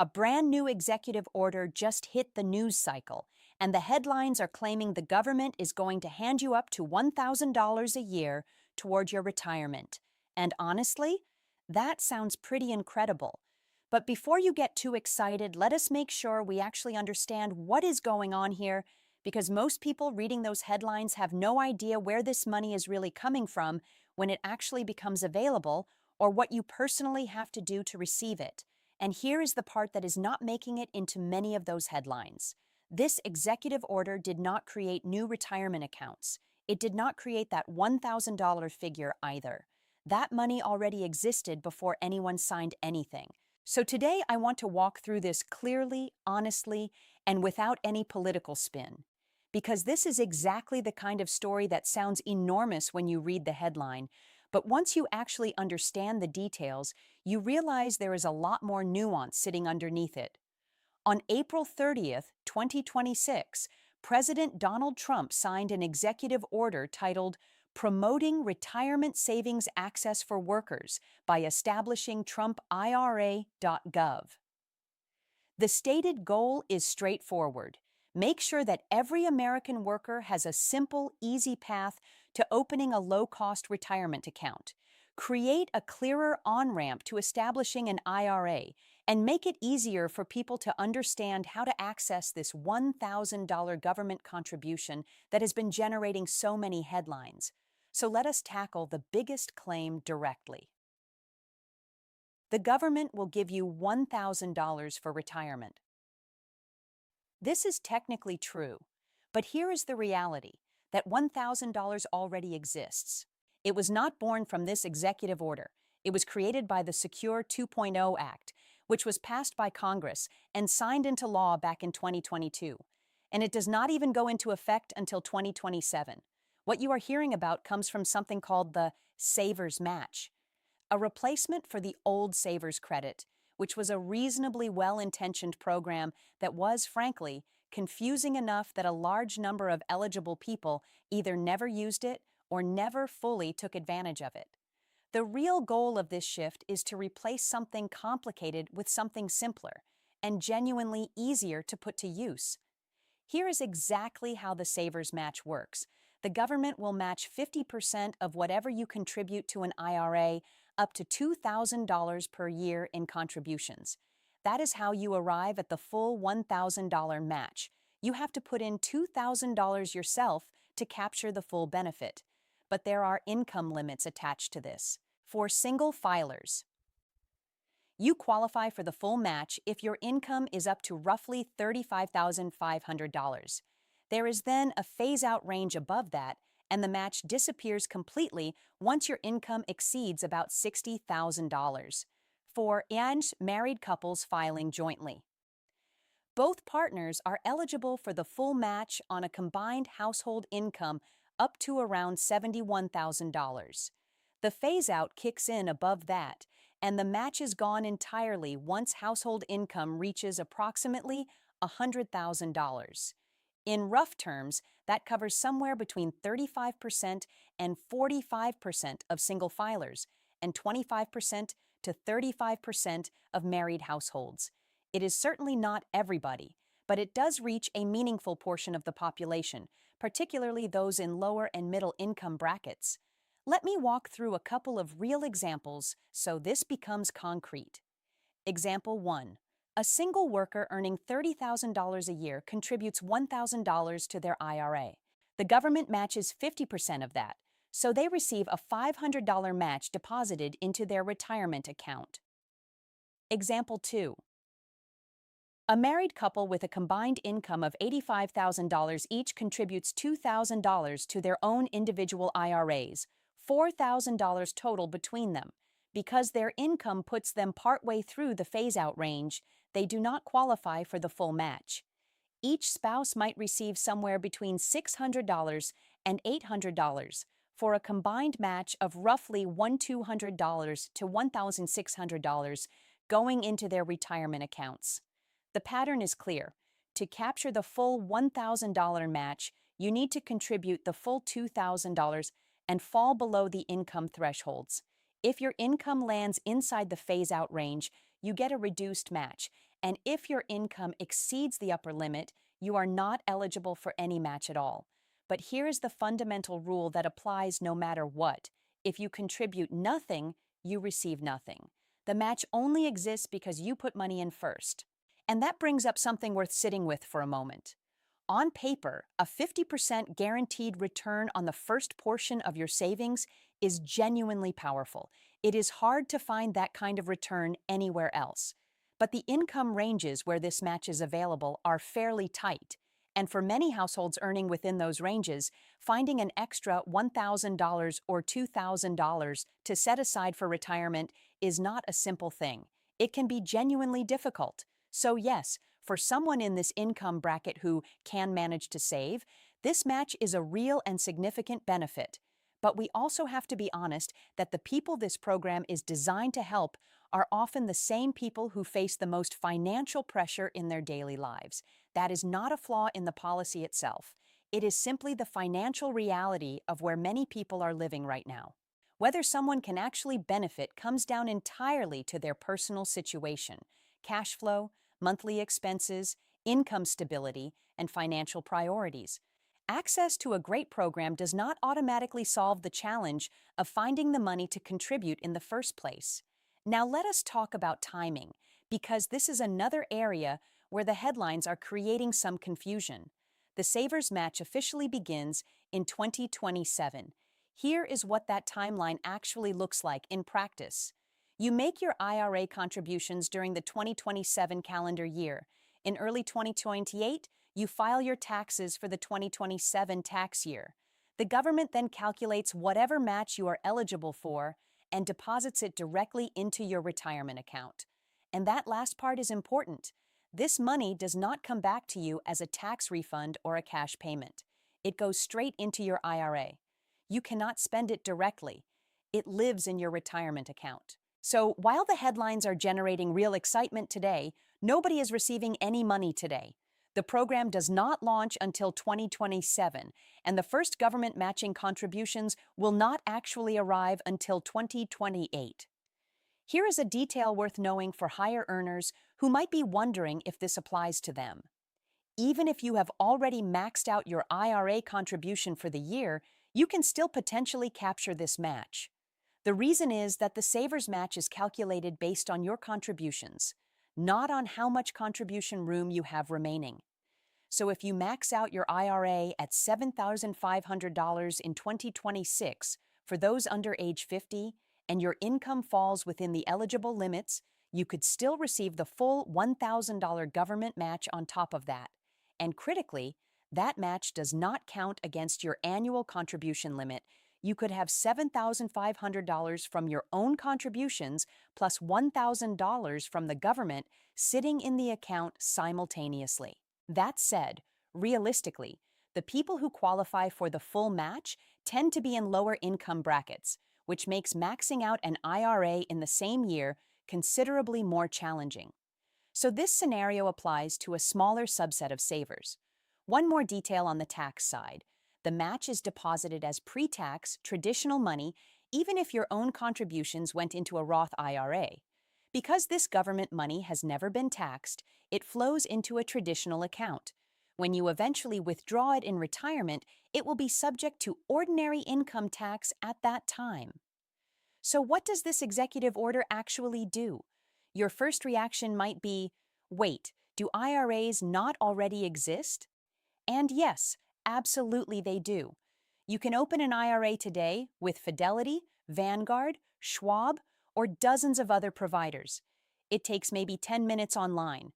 A brand new executive order just hit the news cycle, and the headlines are claiming the government is going to hand you up to $1,000 a year toward your retirement. And honestly, that sounds pretty incredible. But before you get too excited, let us make sure we actually understand what is going on here, because most people reading those headlines have no idea where this money is really coming from when it actually becomes available, or what you personally have to do to receive it. And here is the part that is not making it into many of those headlines. This executive order did not create new retirement accounts. It did not create that $1,000 figure either. That money already existed before anyone signed anything. So today I want to walk through this clearly, honestly, and without any political spin. Because this is exactly the kind of story that sounds enormous when you read the headline, but once you actually understand the details, you realize there is a lot more nuance sitting underneath it. On April 30th, 2026, President Donald Trump signed an executive order titled Promoting Retirement Savings Access for Workers by establishing TrumpIRA.gov. The stated goal is straightforward. Make sure that every American worker has a simple, easy path to opening a low-cost retirement account. Create a clearer on-ramp to establishing an IRA, and make it easier for people to understand how to access this $1,000 government contribution that has been generating so many headlines. So let us tackle the biggest claim directly. The government will give you $1,000 for retirement. This is technically true, but here is the reality, that $1,000 already exists. It was not born from this executive order. It was created by the Secure 2.0 Act, which was passed by Congress and signed into law back in 2022. And it does not even go into effect until 2027. What you are hearing about comes from something called the Savers Match, a replacement for the old Savers Credit, which was a reasonably well-intentioned program that was, frankly, confusing enough that a large number of eligible people either never used it or never fully took advantage of it. The real goal of this shift is to replace something complicated with something simpler and genuinely easier to put to use. Here is exactly how the Savers Match works. The government will match 50% of whatever you contribute to an IRA, up to $2,000 per year in contributions. That is how you arrive at the full $1,000 match. You have to put in $2,000 yourself to capture the full benefit. But there are income limits attached to this. For single filers, you qualify for the full match if your income is up to roughly $35,500. There is then a phase-out range above that, and the match disappears completely once your income exceeds about $60,000. For married couples filing jointly, both partners are eligible for the full match on a combined household income up to around $71,000. The phase-out kicks in above that, and the match is gone entirely once household income reaches approximately $100,000. In rough terms, that covers somewhere between 35% and 45% of single filers and 25% to 35% of married households. It is certainly not everybody, but it does reach a meaningful portion of the population, particularly those in lower and middle income brackets. Let me walk through a couple of real examples so this becomes concrete. Example 1. A single worker earning $30,000 a year contributes $1,000 to their IRA. The government matches 50% of that, so they receive a $500 match deposited into their retirement account. Example 2. A married couple with a combined income of $85,000 each contributes $2,000 to their own individual IRAs, $4,000 total between them. Because their income puts them partway through the phase-out range, they do not qualify for the full match. Each spouse might receive somewhere between $600 and $800 for a combined match of roughly $1,200 to $1,600 going into their retirement accounts. The pattern is clear. To capture the full $1,000 match, you need to contribute the full $2,000 and fall below the income thresholds. If your income lands inside the phase-out range, you get a reduced match, And if your income exceeds the upper limit, you are not eligible for any match at all. But here is the fundamental rule that applies no matter what. If you contribute nothing, you receive nothing. The match only exists because you put money in first. And that brings up something worth sitting with for a moment. On paper, a 50% guaranteed return on the first portion of your savings is genuinely powerful. It is hard to find that kind of return anywhere else. But the income ranges where this match is available are fairly tight. And for many households earning within those ranges, finding an extra $1,000 or $2,000 to set aside for retirement is not a simple thing. It can be genuinely difficult. So yes, for someone in this income bracket who can manage to save, this match is a real and significant benefit. But we also have to be honest that the people this program is designed to help are often the same people who face the most financial pressure in their daily lives. That is not a flaw in the policy itself. It is simply the financial reality of where many people are living right now. Whether someone can actually benefit comes down entirely to their personal situation, cash flow, monthly expenses, income stability, and financial priorities. Access to a great program does not automatically solve the challenge of finding the money to contribute in the first place. Now let us talk about timing, because this is another area where the headlines are creating some confusion. The Savers Match officially begins in 2027. Here is what that timeline actually looks like in practice. You make your IRA contributions during the 2027 calendar year. In early 2028, you file your taxes for the 2027 tax year. The government then calculates whatever match you are eligible for and deposits it directly into your retirement account. And that last part is important. This money does not come back to you as a tax refund or a cash payment. It goes straight into your IRA. You cannot spend it directly. It lives in your retirement account. So while the headlines are generating real excitement today, nobody is receiving any money today. The program does not launch until 2027, and the first government matching contributions will not actually arrive until 2028. Here is a detail worth knowing for higher earners who might be wondering if this applies to them. Even if you have already maxed out your IRA contribution for the year, you can still potentially capture this match. The reason is that the Savers Match is calculated based on your contributions, not on how much contribution room you have remaining. So if you max out your IRA at $7,500 in 2026 for those under age 50 and your income falls within the eligible limits, you could still receive the full $1,000 government match on top of that. And critically, that match does not count against your annual contribution limit. You could have $7,500 from your own contributions plus $1,000 from the government sitting in the account simultaneously. That said, realistically, the people who qualify for the full match tend to be in lower income brackets, which makes maxing out an IRA in the same year considerably more challenging. So this scenario applies to a smaller subset of savers. One more detail on the tax side. The match is deposited as pre-tax, traditional money, even if your own contributions went into a Roth IRA. Because this government money has never been taxed, it flows into a traditional account. When you eventually withdraw it in retirement, it will be subject to ordinary income tax at that time. So what does this executive order actually do? Your first reaction might be, wait, do IRAs not already exist? And yes, absolutely they do. You can open an IRA today with Fidelity, Vanguard, Schwab, or dozens of other providers. It takes maybe 10 minutes online.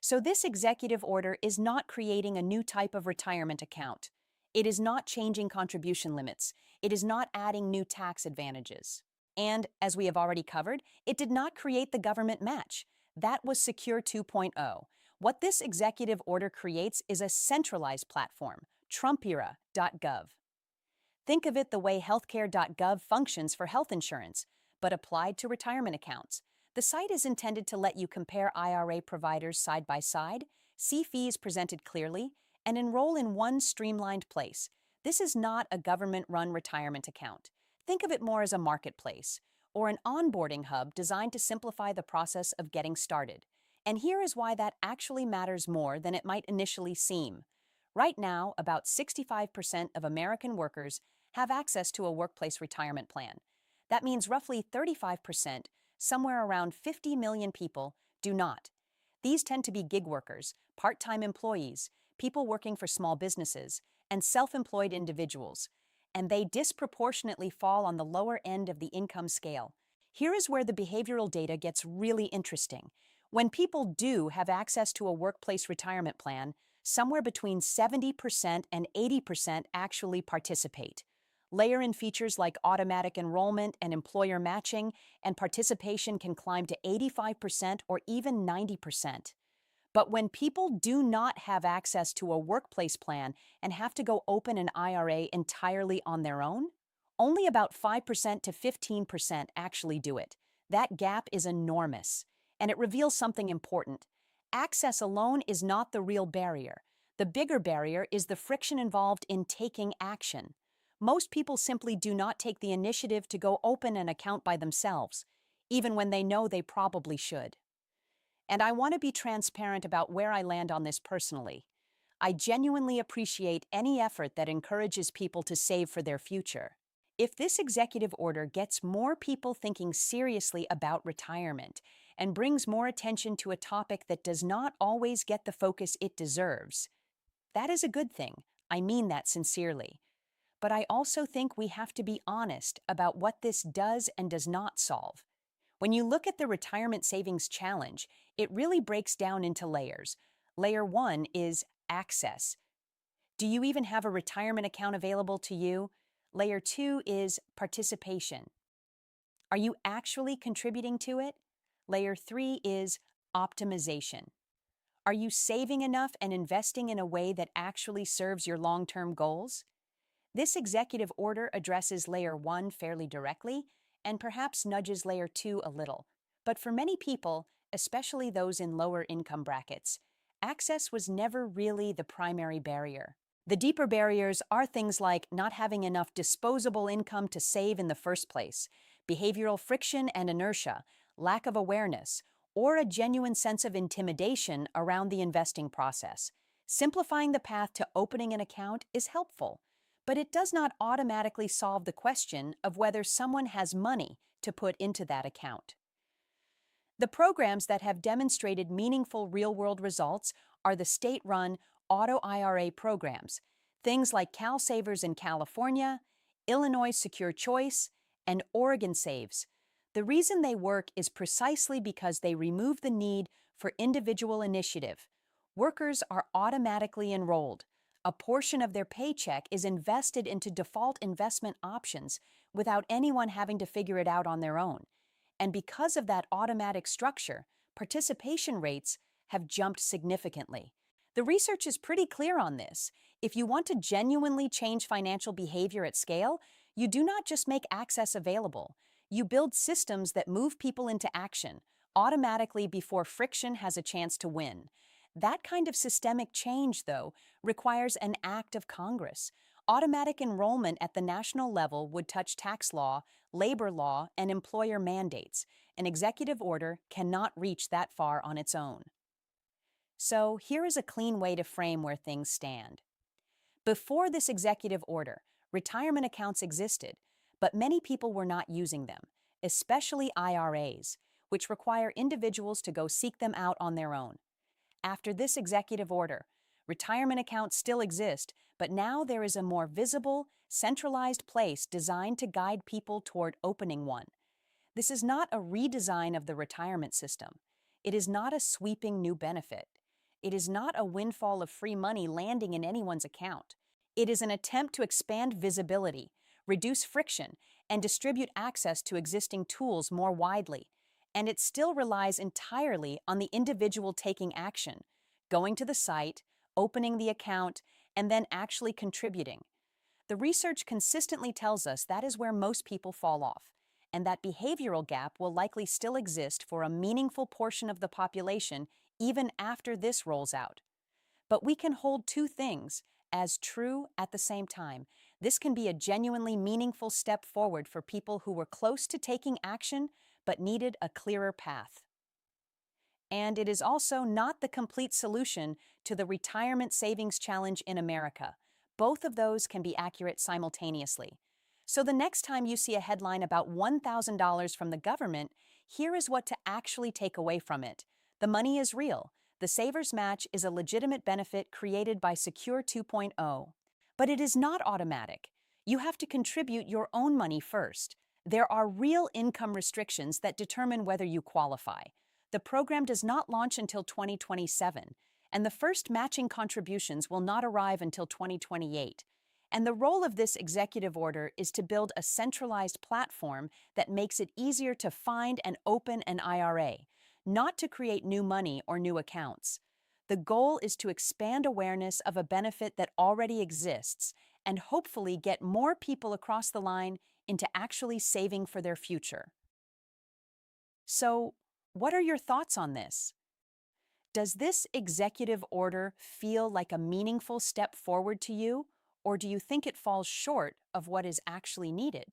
So this executive order is not creating a new type of retirement account. It is not changing contribution limits. It is not adding new tax advantages. And, as we have already covered, it did not create the government match. That was Secure 2.0. What this executive order creates is a centralized platform, TrumpIRA.gov. Think of it the way healthcare.gov functions for health insurance, but applied to retirement accounts. The site is intended to let you compare IRA providers side by side, see fees presented clearly, and enroll in one streamlined place. This is not a government-run retirement account. Think of it more as a marketplace or an onboarding hub designed to simplify the process of getting started. And here is why that actually matters more than it might initially seem. Right now, about 65% of American workers have access to a workplace retirement plan. That means roughly 35%, somewhere around 50 million people, do not. These tend to be gig workers, part-time employees, people working for small businesses, and self-employed individuals, and they disproportionately fall on the lower end of the income scale. Here is where the behavioral data gets really interesting. When people do have access to a workplace retirement plan, somewhere between 70% and 80% actually participate. Layer in features like automatic enrollment and employer matching, and participation can climb to 85% or even 90%. But when people do not have access to a workplace plan and have to go open an IRA entirely on their own, only about 5% to 15% actually do it. That gap is enormous, and it reveals something important. Access alone is not the real barrier. The bigger barrier is the friction involved in taking action. Most people simply do not take the initiative to go open an account by themselves, even when they know they probably should. And I want to be transparent about where I land on this personally. I genuinely appreciate any effort that encourages people to save for their future. If this executive order gets more people thinking seriously about retirement and brings more attention to a topic that does not always get the focus it deserves, that is a good thing. I mean that sincerely. But I also think we have to be honest about what this does and does not solve. When you look at the Retirement Savings Challenge, it really breaks down into layers. Layer 1 is access. Do you even have a retirement account available to you? Layer 2 is participation. Are you actually contributing to it? Layer 3 is optimization. Are you saving enough and investing in a way that actually serves your long-term goals? This executive order addresses Layer 1 fairly directly and perhaps nudges Layer 2 a little. But for many people, especially those in lower income brackets, access was never really the primary barrier. The deeper barriers are things like not having enough disposable income to save in the first place, behavioral friction and inertia, lack of awareness, or a genuine sense of intimidation around the investing process. Simplifying the path to opening an account is helpful, but it does not automatically solve the question of whether someone has money to put into that account. The programs that have demonstrated meaningful real-world results are the state-run auto IRA programs, things like Cal Savers in California, Illinois Secure Choice, and Oregon Saves. The reason they work is precisely because they remove the need for individual initiative. Workers are automatically enrolled. A portion of their paycheck is invested into default investment options without anyone having to figure it out on their own. And because of that automatic structure, participation rates have jumped significantly. The research is pretty clear on this. If you want to genuinely change financial behavior at scale, you do not just make access available. You build systems that move people into action automatically before friction has a chance to win. That kind of systemic change, though, requires an act of Congress. Automatic enrollment at the national level would touch tax law, labor law, and employer mandates. An executive order cannot reach that far on its own. So here is a clean way to frame where things stand. Before this executive order, retirement accounts existed, but many people were not using them, especially IRAs, which require individuals to go seek them out on their own. After this executive order, retirement accounts still exist, but now there is a more visible, centralized place designed to guide people toward opening one. This is not a redesign of the retirement system. It is not a sweeping new benefit. It is not a windfall of free money landing in anyone's account. It is an attempt to expand visibility, reduce friction, and distribute access to existing tools more widely. And it still relies entirely on the individual taking action, going to the site, opening the account, and then actually contributing. The research consistently tells us that is where most people fall off, and that behavioral gap will likely still exist for a meaningful portion of the population even after this rolls out. But we can hold two things as true at the same time. This can be a genuinely meaningful step forward for people who were close to taking action but needed a clearer path. and it is also not the complete solution to the retirement savings challenge in America. Both of those can be accurate simultaneously. So the next time you see a headline about $1,000 from the government, here is what to actually take away from it. The money is real. The Savers Match is a legitimate benefit created by Secure 2.0. But it is not automatic. You have to contribute your own money first. There are real income restrictions that determine whether you qualify. The program does not launch until 2027, and the first matching contributions will not arrive until 2028. And the role of this executive order is to build a centralized platform that makes it easier to find and open an IRA, not to create new money or new accounts. The goal is to expand awareness of a benefit that already exists and hopefully get more people across the line into actually saving for their future. So, what are your thoughts on this? Does this executive order feel like a meaningful step forward to you, or do you think it falls short of what is actually needed?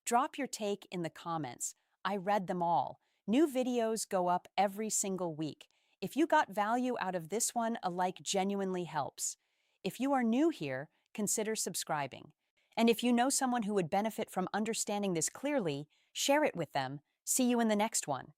Drop your take in the comments. I read them all. New videos go up every single week. If you got value out of this one, a like genuinely helps. If you are new here, consider subscribing. And if you know someone who would benefit from understanding this clearly, share it with them. See you in the next one.